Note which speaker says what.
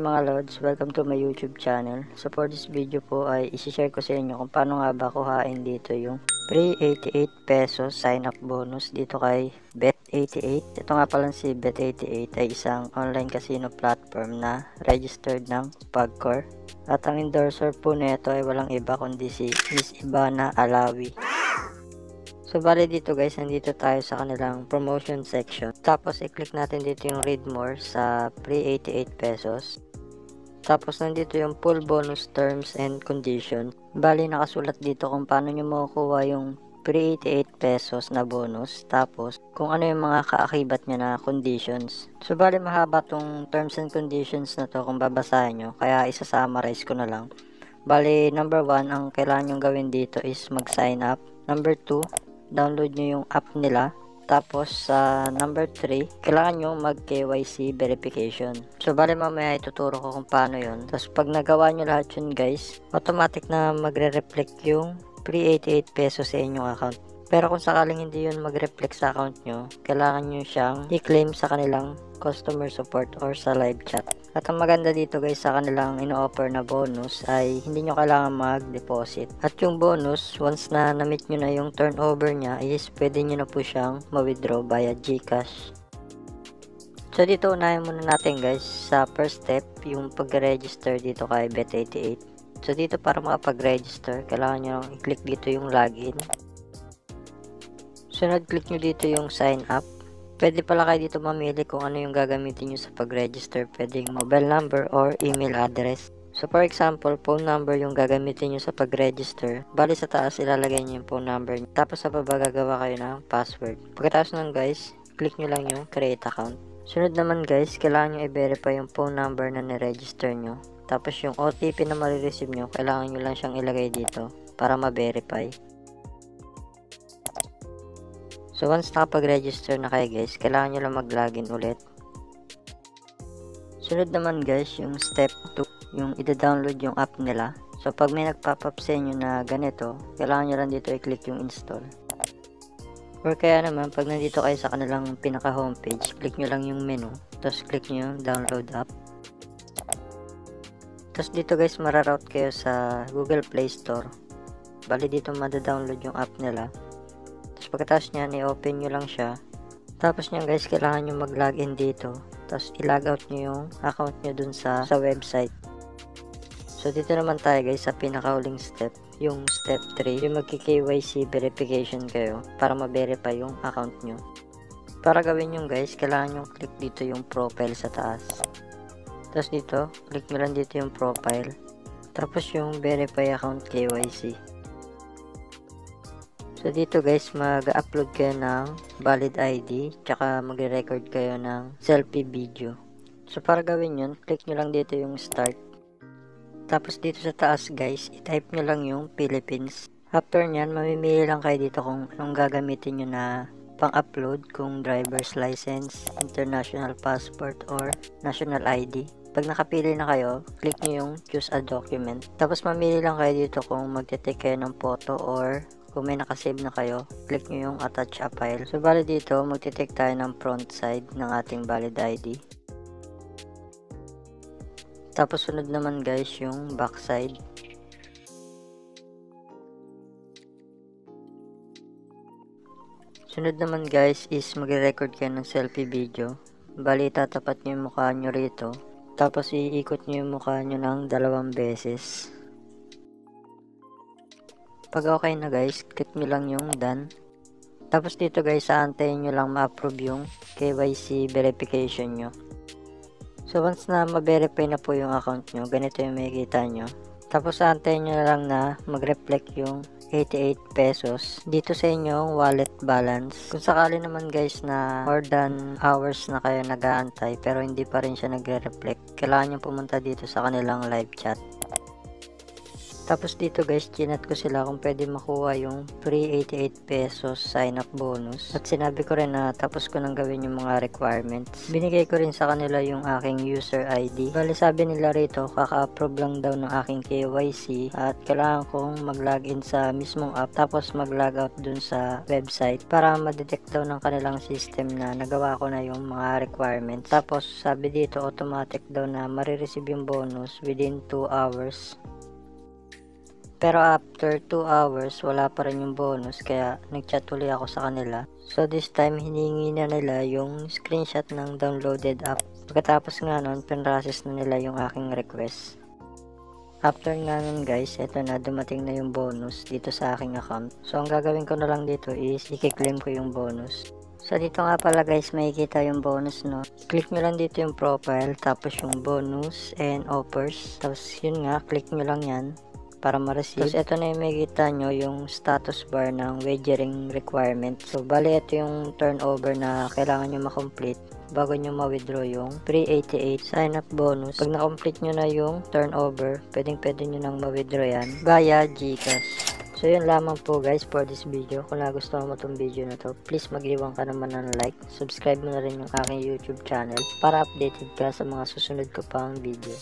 Speaker 1: mga lods, welcome to my YouTube channel. So for this video po ay isi-share ko sa inyo kung paano nga ba kuhain dito yung free 88 pesos sign up bonus dito kay Bet88. Ito nga pala si Bet88 ay isang online casino platform na registered ng Pagcor. At ang endorser po nito ay walang iba kundi si Miss Ivana Alawi. So bali dito guys, nandito tayo sa kanilang promotion section. Tapos i-click natin dito yung read more sa free 88 pesos. Tapos nandito yung full bonus terms and conditions. Bali nakasulat dito kung paano nyo makukuha yung free 88 pesos na bonus. Tapos kung ano yung mga kaakibat nya na conditions. So bali mahaba tong terms and conditions na to kung babasahin nyo. Kaya isa-summarize ko na lang. Bali number 1, ang kailangan nyo gawin dito is mag-sign up. Number 2, download nyo yung app nila. Tapos sa number 3, kailangan nyo mag KYC verification. So bali mamaya ituturo ko kung paano yun. Tapos pag nagawa nyo lahat yun guys, automatic na magre-reflect yung free 88 pesos sa inyong account. Pero kung sakaling hindi yun mag-reflect sa account nyo, kailangan nyo siyang i-claim sa kanilang customer support or sa live chat. At ang maganda dito guys sa kanilang ino-offer na bonus ay hindi nyo kailangan mag-deposit. At yung bonus, once na na-meet nyo na yung turnover nya, is pwede nyo na po siyang ma-withdraw via GCash. So dito unahin muna natin guys sa first step, yung pag-register dito kay Bet88. So dito para makapag-register, kailangan nyo i-click dito yung login. Sunod, click nyo dito yung sign up. Pwede pala kayo dito mamili kung ano yung gagamitin nyo sa pag-register. Pwede yung mobile number or email address. So for example, phone number yung gagamitin nyo sa pag-register. Bali sa taas ilalagay nyo yung phone number nyo. Tapos sa baba gagawa kayo ng password. Pagkatapos nun guys, click nyo lang yung create account. Sunod naman guys, kailangan nyo i-verify yung phone number na niregister nyo. Tapos yung OTP na marireceive nyo, kailangan nyo lang siyang ilagay dito para ma-verify. So once nakapag-register na kayo guys, kailangan nyo lang mag-login ulit. Sunod naman guys, yung step 2, yung i-download yung app nila. So pag may nagpop-up sa inyo na ganito, kailangan nyo lang dito i-click yung install. Or kaya naman, pag nandito kayo sa kanilang pinaka homepage, click nyo lang yung menu, tapos click nyo yung download app. Tapos dito guys, mararoute kayo sa Google Play Store. Bali dito mada-download yung app nila. Tapos pagkatapos nyan, i-open nyo lang siya. Tapos nyan guys, kailangan nyo mag-login dito. Tapos i-log out nyo yung account nyo dun sa website. So dito naman tayo guys sa pinakauling step. Yung step 3, yung magki-KYC verification kayo para ma-verify yung account nyo. Para gawin yung guys, kailangan nyo click dito yung profile sa taas. Tapos dito, click nyo lang dito yung profile. Tapos yung verify account KYC. So dito guys, mag-upload kayo ng valid ID, tsaka magre-record kayo ng selfie video. So para gawin yun, click nyo lang dito yung start. Tapos dito sa taas guys, i-type nyo lang yung Philippines. After nyan, mamimili lang kayo dito kung anong gagamitin nyo na pang-upload, kung driver's license, international passport, or national ID. Pag nakapili na kayo, click nyo yung choose a document. Tapos mamili lang kayo dito kung magte-take kayo ng photo or kung may nakasave na kayo, click nyo yung attach a file. So bali dito, magte-take tayo ng front side ng ating valid ID. Tapos sunod naman guys yung back side. Sunod naman guys is magre-record kayo ng selfie video. Bali tatapat nyo yung mukha nyo rito. Tapos iikot nyo yung mukha nyo ng 2 beses. Pag okay na guys, click nyo lang yung done. Tapos dito guys, aantayin nyo lang ma-approve yung KYC verification nyo. So once na ma-verify na po yung account nyo, ganito yung makikita nyo. Tapos aantayin nyo lang na mag-reflect yung 88 pesos dito sa inyong wallet balance. Kung sakali naman guys na more than hours na kayo nag-aantay pero hindi pa rin siya nagre-reflect, kailangan nyo pumunta dito sa kanilang live chat. Tapos dito guys, chinat ko sila kung pwede makuha yung free 88 pesos sign up bonus. At sinabi ko rin na tapos ko nang gawin yung mga requirements. Binigay ko rin sa kanila yung aking user ID. Bali sabi nila rito, kaka-approve lang daw ng aking KYC at kailangan kong mag-login sa mismong app tapos mag-logout dun sa website para ma-detect daw ng kanilang system na nagawa ko na yung mga requirements. Tapos sabi dito automatic daw na marireceive yung bonus within 2 hours. Pero after 2 hours, wala pa rin yung bonus kaya nag-chat uli ako sa kanila. So this time, hiningi na nila yung screenshot ng downloaded app. Pagkatapos nga nun, pinrocess na nila yung aking request. After nga nun guys, eto na, dumating na yung bonus dito sa aking account. So ang gagawin ko na lang dito is, i-claim ko yung bonus. So dito nga pala guys, makikita yung bonus no. Click nyo lang dito yung profile, tapos yung bonus and offers. Tapos yun nga, click nyo lang yan para ma-receive. Tapos ito na yung makikita nyo yung status bar ng wagering requirement. So bali ito yung turnover na kailangan nyo makomplete bago nyo ma-withdraw yung free 88 sign up bonus. Pag na-complete nyo na yung turnover, pwede nyo nang ma-withdraw yan via GCash. So yun lamang po guys for this video. Kung nagustuhan mo itong video na to, please mag-iwan ka naman ng like. Subscribe mo na rin yung aking YouTube channel para updated ka sa mga susunod ko pang video.